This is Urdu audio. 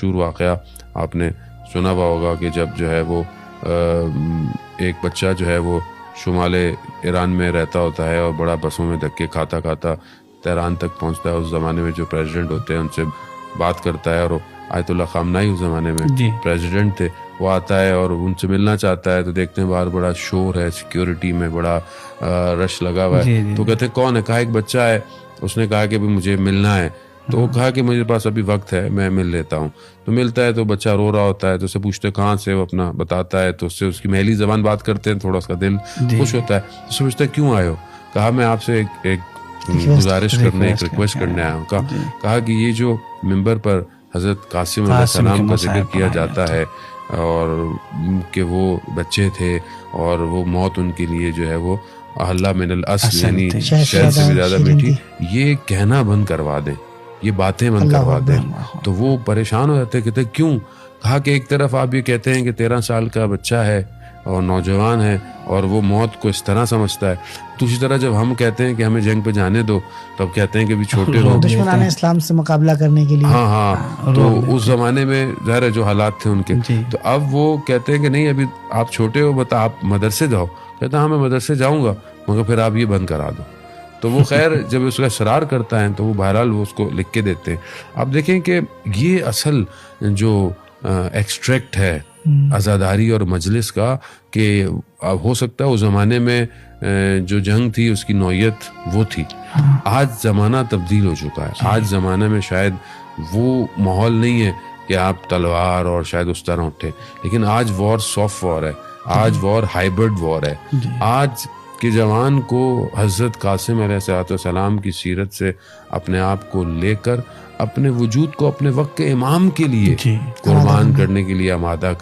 مشہور واقعہ آپ نے سنا ہوا ہوگا کہ جب جو ہے وہ ایک بچہ جو ہے وہ شمال ایران میں رہتا ہوتا ہے اور بڑا بسوں میں دھکے کھاتا کھاتا تہران تک پہنچتا ہے. اس زمانے میں جو پریزیڈنٹ ہوتے ہیں ان سے بات کرتا ہے, اور آیت اللہ خامنہ ہی اس زمانے میں پریزیڈنٹ تھے. وہ آتا ہے اور ان سے ملنا چاہتا ہے, تو دیکھتے ہیں باہر بڑا شور ہے, سیکیورٹی میں بڑا رش لگا ہوا ہے. تو کہتے ہیں کون ہے؟ کہا ایک بچہ ہے. اس نے کہا کہ مجھے ملنا ہے. تو وہ کہا کہ میرے پاس ابھی وقت ہے, میں مل لیتا ہوں. تو ملتا ہے تو بچہ رو رہا ہوتا ہے, تو اسے پوچھتے کہاں سے, وہ اپنا بتاتا ہے. تو اس سے اس کی محلی زبان بات کرتے ہیں, تھوڑا اس کا دل خوش ہوتا ہے. تو سوچتا ہے کیوں آئے ہو؟ کہا میں آپ سے ایک گزارش کرنے, ایک ریکویسٹ کرنے آیا ہوں. کہا کہ یہ جو ممبر پر حضرت قاسم علیہ السلام کا ذکر کیا جاتا ہے اور کہ وہ بچے تھے اور وہ موت ان کے لیے جو ہے وہ احلی من الاصل یعنی شہد سے بھی زیادہ میٹھی, یہ کہنا بند کروا دیں, یہ باتیں بند کروا دیں. تو وہ پریشان ہو جاتے, کہتے کیوں؟ کہا کہ ایک طرف آپ یہ کہتے ہیں کہ 13 سال کا بچہ ہے اور نوجوان ہے اور وہ موت کو اس طرح سمجھتا ہے, دوسری طرح جب ہم کہتے ہیں کہ ہمیں جنگ پہ جانے دو تو اب کہتے ہیں کہ بھی چھوٹے ہو, دشمنان اسلام سے مقابلہ کرنے کے لیے. ہاں تو اس زمانے میں ظاہر ہے جو حالات تھے ان کے, تو اب وہ کہتے ہیں کہ نہیں ابھی آپ چھوٹے ہو, بتا آپ مدرسے جاؤ. کہتا ہاں میں مدرسے جاؤں گا, مگر پھر آپ یہ بند کرا دو. تو وہ خیر جب اس کا اصرار کرتا ہے تو وہ بہرحال وہ اس کو لکھ کے دیتے ہیں. اب دیکھیں کہ یہ اصل جو ایکسٹریکٹ ہے عزاداری اور مجلس کا, کہ ہو سکتا ہے اس زمانے میں جو جنگ تھی اس کی نوعیت وہ تھی. آج زمانہ تبدیل ہو چکا ہے. آج زمانہ میں شاید وہ ماحول نہیں ہے کہ آپ تلوار اور شاید اس طرح اٹھے, لیکن آج وار سافٹ وار ہے, آج وار ہائیبرڈ وار ہے. آج کے جوان کو حضرت قاسم علیہ السلام کی سیرت سے اپنے آپ کو لے کر اپنے وجود کو اپنے وقت کے امام کے لیے قربان کرنے کے لیے آمادہ